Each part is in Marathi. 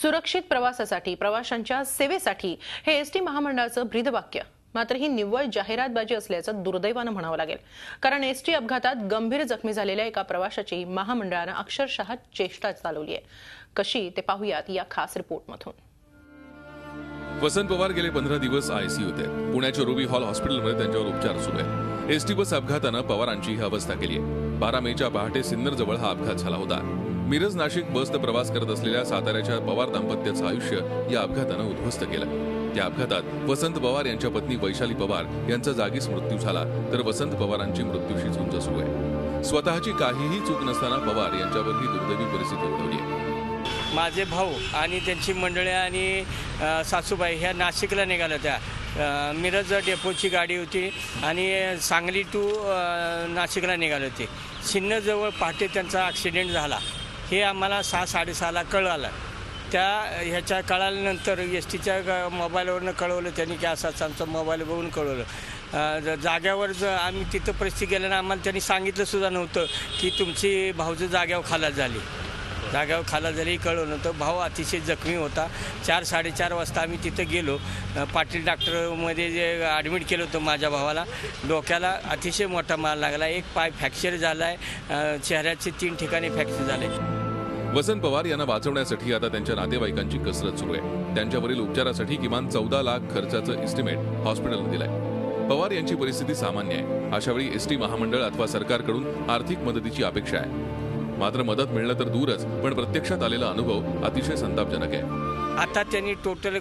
सुरक्षित प्रवासासाठी प्रवाशांच्या सेवेसाठी हे एसटी महामंडळाचं ब्रीदवाक्य मात्र ही निव्वळ जाहिरातबाजी असल्याचं दुर्दैवानं म्हणावं लागेल। कारण एसटी अपघातात गंभीर जखमी झालेल्या एका प्रवाशाची महामंडळानं अक्षरशः चेष्टा चालवली आहे। कशी ते पाहूयात या खास रिपोर्टमधून। वसंत पवार गेले 15 दिवस आयसीयूत आहेत। पुण्याच्या रुबी हॉल हॉस्पिटलमध्ये त्यांच्यावर उपचार सुरू आहेत। एसटी बस अपघातानं पवारांची ही अवस्था केली आहे। 12 मेच्या पहाटे सिन्नर जवळ हा अपघात झाला होता। मिरज नाशिक बसनं प्रवास करत असलेल्या साताऱ्याच्या पवार दाम्पत्याचं आयुष्य या अपघातानं उद्ध्वस्त केलं। त्या अपघातात वसंत पवार यांच्या पत्नी वैशाली पवार यांचा जागीच मृत्यू झाला, तर वसंत पवारांची मृत्यूशी झुंज सुरू आहे। स्वतःची काहीही चूक नसताना पवार यांच्यावर ही दुर्दैवी परिस्थिती ओढवली आहे। माझे भाऊ आणि त्यांची मंडळी आणि सासूबाई ह्या नाशिकला निघाल्या होत्या। मिरज डेपोची गाडी होती आणि सांगली टू नाशिकला निघाले होते। सिन्नरजवळ पहाटे त्यांचा ॲक्सिडेंट झाला हे आम्हाला 6-6:30ला कळालं। ह्याच्या कळाल्यानंतर एस टीच्या मोबाईलवरनं कळवलं त्यांनी की असं आमचा मोबाईल बघून कळवलं। जाग्यावर आम्ही तिथं परिस्थिती गेल्यानं आम्हाला त्यांनी सांगितलं सुद्धा नव्हतं की तुमची भाऊचं जाग्यावर खालास झाली। जाग्यावर खालास झाली कळवलं नव्हतं। भाऊ अतिशय जखमी होता। 4-4:30 वाजता आम्ही तिथं गेलो। पाटील डॉक्टरमध्ये जे ॲडमिट केलं होतं माझ्या भावाला, डोक्याला अतिशय मोठा मार लागला। एक पाय फ्रॅक्चर झाला आहे, चेहऱ्याचे 3 ठिकाणी फ्रॅक्चर झाले। वसंत पवार यांना वाचवण्यासाठी आता त्यांच्या नातेवाईकांची कसरत सुरू आहे। त्यांच्यावरील उपचारासाठी किमान 14 लाख खर्चाचं एस्टिमेट हॉस्पिटलने दिलंय। पवार यांची परिस्थिती सामान्य आहे। अशावेळी एसटी महामंडळ अथवा सरकारकडून आर्थिक मदतीची अपेक्षा आहे। मात्र मदत मिळणं तर दूरच, पण प्रत्यक्षात आलेला अनुभव अतिशय संतापजनक आहे। आता त्यांनी टोटल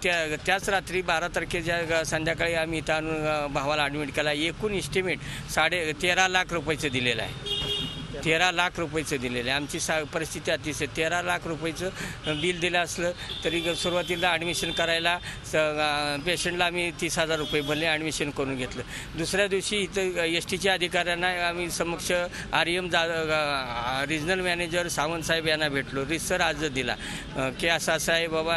त्याच रात्री 12 तारखेच्या संध्याकाळी आम्ही इथं आणून भावाला ॲडमिट केला। एकूण इस्टिमेट 13.5 लाख रुपयाचं दिलेलं आहे। 13 लाख रुपयाचं दिलेलं आहे। आमची परिस्थिती अतिशय 13 लाख रुपयाचं बिल दिलं असलं तरी सुरुवातीला ॲडमिशन करायला पेशंटला आम्ही 30,000 रुपये भरले, ॲडमिशन करून घेतलं। दुसऱ्या दिवशी इथं एस टीच्या अधिकाऱ्यांना आम्ही समक्ष आर्यम रिजनल मॅनेजर सावंतसाहेब यांना भेटलो। रिसर अर्ज दिला की असं असं आहे बाबा,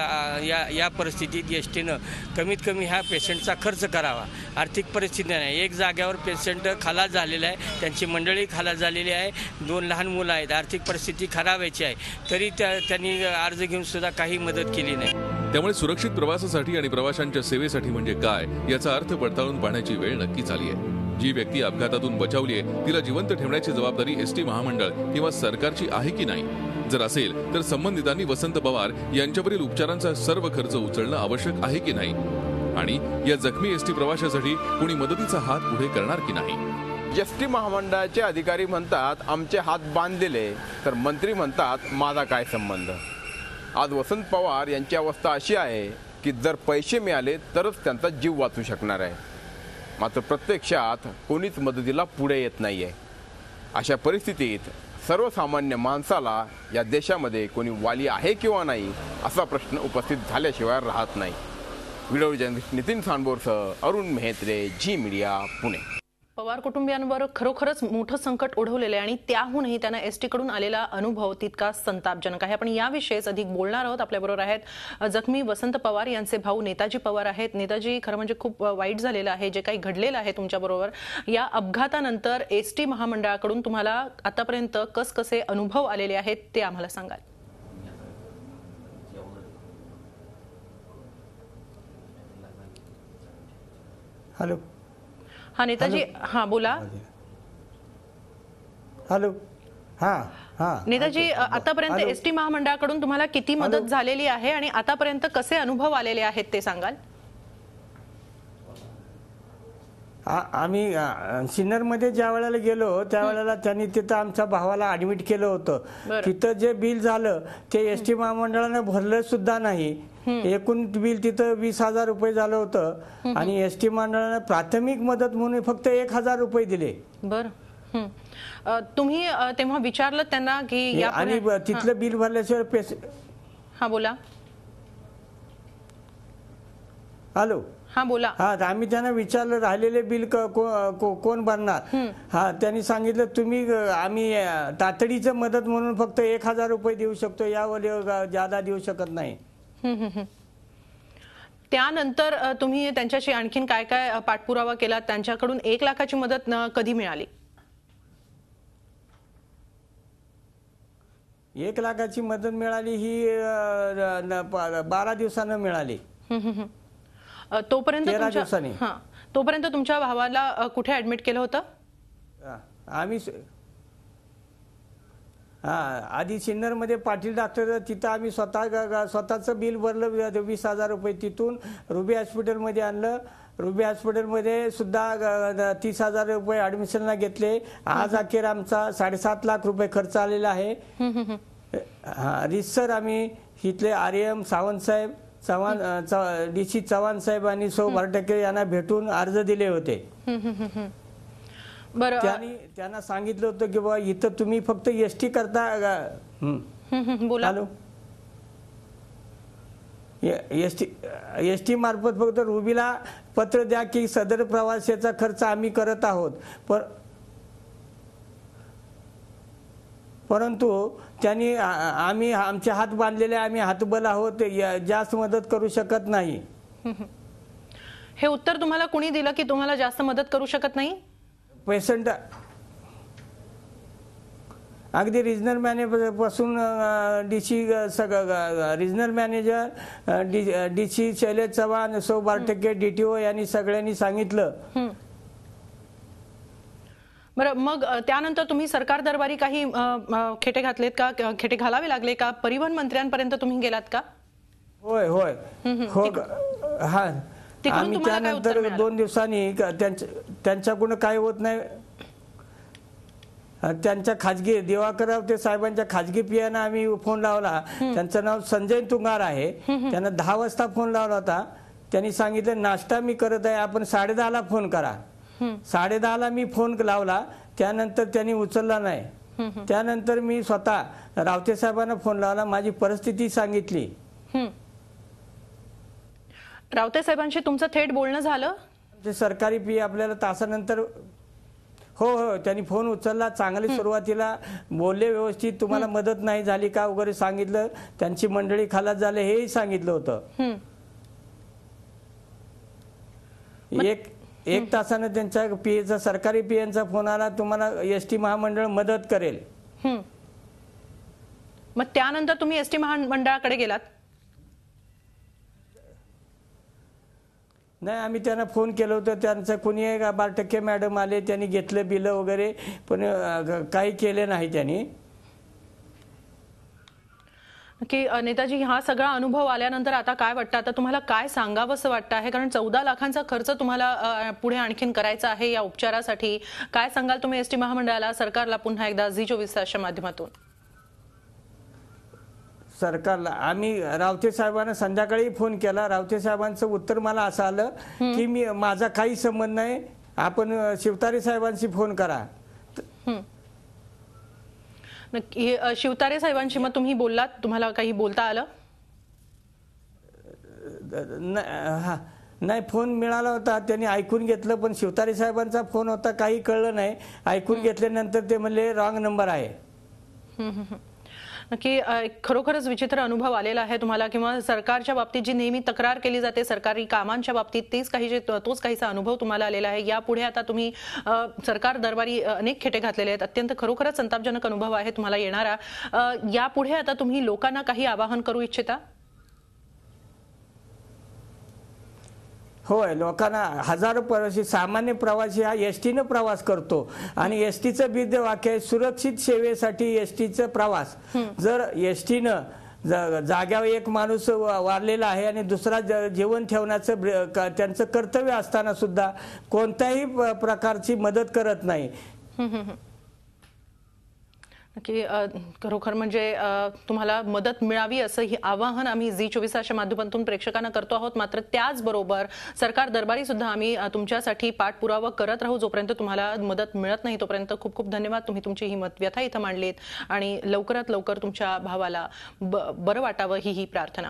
या परिस्थितीत एस टीनं कमीत कमी ह्या पेशंटचा खर्च करावा। आर्थिक परिस्थिती नाही। एक जाग्यावर पेशंट खालास झालेला आहे, त्यांची मंडळी खालास झालेली आहे, 2 लहान मुलं आहेत, आर्थिक परिस्थिती खराब व्हायची आहे, तरी त्यांनी अर्ज घेऊन सुद्धा काही मदत केली नाही। त्यामुळे सुरक्षित प्रवासासाठी आणि प्रवाशांच्या सेवेसाठी म्हणजे काय याचा अर्थ पडताळून पाहण्याची वेळ नक्कीच आली आहे। जी व्यक्ती अपघातातून बचावली आहे तिला जिवंत ठेवण्याची जबाबदारी एसटी महामंडळ किंवा सरकारची आहे की नाही? जर असेल तर संबंधितांनी वसंत पवार यांच्यावरील उपचारांचा सर्व खर्च उचलणं आवश्यक आहे की नाही? आणि या जखमी एसटी प्रवाशासाठी कोणी मदतीचा हात पुढे करणार की नाही? एसटी महामंडळाचे अधिकारी म्हणतात आमचे हात बांधलेले, तर मंत्री म्हणतात माझा काय संबंध। आज वसंत पवार यांची अवस्था अशी आहे की जर पैसे मिळाले तरच त्यांचा जीव वाचू शकणार आहे, मात्र प्रत्यक्षात कोणीच मदतीला पुढे येत नाहीये। अशा परिस्थितीत सर्वसामान्य माणसाला या देशामध्ये कोणी वाली आहे किंवा नाही असा प्रश्न उपस्थित झाल्याशिवाय राहत नाही। व्हिडिओ जर्नलिस्ट नितीन सांबोरसह अरुण मेहत्रे, झी मीडिया, पुणे। पवार कुटुंबियांवर खरोखरच मोठं संकट ओढवलेलं आहे आणि त्याहूनही त्यांना एसटी कडून आलेला अनुभव तितका संतापजनक आहे। आपण याविषयीच अधिक बोलणार आहोत। आपल्याबरोबर आहेत जखमी वसंत पवार यांचे भाऊ नेताजी पवार आहेत। नेताजी, खरं म्हणजे खूप वाईट झालेलं आहे जे काही घडलेलं आहे तुमच्याबरोबर। या अपघातानंतर एसटी महामंडळाकडून तुम्हाला आतापर्यंत कसे अनुभव आलेले आहेत ते आम्हाला सांगाल? हॅलो। हाँ नेताजी, हाँ बोला। हॅलो। हाँ हाँ नेताजी, आतापर्यंत एसटी महामंडळाकडून तुम्हाला किती मदत झालेली आहे आणि आतापर्यंत कसे अनुभव आलेले आहेत ते सांगाल? आम्ही सिन्नरमध्ये ज्या वेळेला गेलो त्यावेळेला त्यांनी तिथं आमच्या भावाला ॲडमिट केलं होतं। तिथं जे बिल झालं ते एसटी महामंडळाने भरलं सुद्धा नाही। एकूण बिल तिथं 20,000 रुपये झालं होतं आणि एसटी मंडळाने प्राथमिक मदत म्हणून फक्त 1,000 रुपये दिले। बरं, तुम्ही तेव्हा विचारलं त्यांना की आणि तिथलं बिल भरल्याशिवाय पैसे? हा बोला। हॅलो। हाँ बोला। हाँ, आम्ही त्यांना विचारलं राहिलेले बिल कोण भरणार? हा, त्यांनी सांगितलं तुम्ही आम्ही तातडीचं मदत म्हणून फक्त 1,000 रुपये देऊ शकतो, यावर ज्यादा देऊ शकत नाही। त्यानंतर तुम्ही त्यांच्याशी आणखीन काय काय पाठपुरावा केला? त्यांच्याकडून 1 लाखाची मदत कधी मिळाली? 1 लाखाची मदत मिळाली ही 12 दिवसानं मिळाली. तोपर्यंत 13 दिवसांनी. तोपर्यंत तुमच्या भावाला कुठे ऍडमिट केलं होतं? आम्ही आधी सिन्नरमध्ये पाटील डॉक्टर, तिथं आम्ही स्वतःचं बिल भरलं 20,000 रुपये. तिथून रुबी हॉस्पिटलमध्ये आणलं. रुबी हॉस्पिटलमध्ये सुद्धा 30,000 रुपये ऍडमिशनला घेतले. आज अखेर आमचा 7.5 लाख रुपये खर्च आलेला आहे. रिसर आम्ही इथले आर्यम सावंतसाहेब, DC चव्हाण साहेब आणि सौ भारटके यांना भेटून अर्ज दिले होते. बरं, त्यांना सांगितलं होतं की बाबा इथं तुम्ही फक्त एसटी करता. बोला. एसटी मार्फत फक्त रुबीला पत्र द्या की सदर प्रवासाचा खर्च आम्ही करत आहोत. परंतु त्यांनी आम्ही आमचे हात बांधलेले, आम्ही हातबल आहोत, जास्त मदत करू शकत नाही. हे उत्तर तुम्हाला कुणी दिलं की तुम्हाला जास्त मदत करू शकत नाही? पेशंट अगदी रिजनल मॅनेजर पासून DC regional manager, DC Shailesh Chavan, सौ भारटके, DTO यांनी सगळ्यांनी सांगितलं. बरं, मग त्यानंतर तुम्ही सरकार दरबारी काही खेटे घातलेत का? खेटे घालावे लागले का? परिवहन मंत्र्यांपर्यंत तुम्ही गेलात का? होय हो. आम्ही त्यानंतर 2 दिवसांनी त्यांच्याकडून काय होत नाही, त्यांच्या खाजगी दिवाकर रावते साहेबांच्या खाजगी पियानं आम्ही फोन लावला. त्यांचं नाव संजय तुंगार आहे. त्यांना 10 वाजता फोन लावला होता. त्यांनी सांगितलं नाश्ता मी करत आहे, आपण 10:30ला फोन करा. 10:30ला मी फोन लावला. त्यानंतर त्यांनी उचलला नाही. त्यानंतर मी स्वतः रावते साहेबांना फोन लावला, माझी परिस्थिती सांगितली. रावते साहेबांशी तुमचं थेट बोलणं झालं? ते सरकारी पी आपल्याला तासानंतर हो त्यांनी फोन उचलला. चांगली सुरुवातीला बोलले, व्यवस्थित तुम्हाला मदत नाही झाली का वगैरे सांगितलं. त्यांची मंडळी खालास झाले हेही सांगितलं होतं. एक तासानं त्यांच्या पीएचा, सरकारी पीएचा फोन आला, तुम्हाला एसटी महामंडळ मदत करेल. मग त्यानंतर तुम्ही एसटी महामंडळाकडे गेलात? नाही, आम्ही त्यांना फोन केलं होतं. त्यांचं कोणी 12% मॅडम आले, त्यांनी घेतलं बिल वगैरे, पण काही केले नाही त्यांनी. की नेताजी, हा सगळा अनुभव आल्यानंतर आता काय वाटतं? आता तुम्हाला काय सांगावंसं वाटतं आहे? कारण 14 लाखांचा खर्च तुम्हाला पुढे आणखीन करायचा आहे या उपचारासाठी. काय सांगाल तुम्ही एसटी महामंडळाला, सरकारला पुन्हा एकदा Zee24 तासच्या माध्यमातून? सरकारला आम्ही रावते साहेबांना संध्याकाळी फोन केला. रावते साहेबांचं उत्तर मला असं आलं की माझा काही संबंध नाही, आपण शिवतारे साहेबांशी फोन करा. नक्की शिवतारे साहेबांशी मग तुम्ही बोललात? तुम्हाला काही बोलता आलं? नाही, फोन मिळाला होता, त्यांनी ऐकून घेतलं, पण शिवतारे साहेबांचा फोन होता, काही कळलं नाही. ऐकून घेतल्यानंतर ते म्हणले रॉंग नंबर आहे. नक्की खरोखरच विचित्र अनुभव आलेला आहे तुम्हाला, किंवा सरकारच्या बाबतीत जी नेहमी तक्रार केली जाते सरकारी कामांच्या बाबतीत तोच काहीसा अनुभव तुम्हाला आलेला आहे. यापुढे आता तुम्ही सरकार दरबारी अनेक खेटे घातलेले आहेत. अत्यंत खरोखरच संतापजनक अनुभव आहे तुम्हाला येणारा. यापुढे आता तुम्ही लोकांना काही आवाहन करू इच्छिता? होय, लोकांना हजारो प्रवासी, सामान्य प्रवासी हा एसटीनं प्रवास करतो आणि एसटीचं बिरुद वाक्य आहे सुरक्षित सेवेसाठी एसटीचा प्रवास. जर एसटीनं जाग्यावर एक माणूस वारलेला आहे आणि दुसरा जेवण ठेवण्याचं त्यांचं कर्तव्य असताना सुद्धा कोणत्याही प्रकारची मदत करत नाही. की खरोखर म्हणजे तुम्हाला मदत मिळावी असं ही आवाहन आम्ही Zee24च्या माध्यमातून प्रेक्षकांना करतो आहोत. मात्र त्याचबरोबर सरकार दरबारी सुद्धा आम्ही तुमच्यासाठी पाठपुरावा करत राहू. जोपर्यंत तुम्हाला मदत मिळत नाही तोपर्यंत खूप खूप धन्यवाद. तुम्ही तुमची ही व्यथा इथं मांडलीत आणि लवकरात लवकर तुमच्या भावाला बरं वाटावं ही प्रार्थना.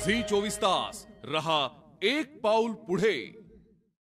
Zee24 तास रहा एक पाऊल पुढे.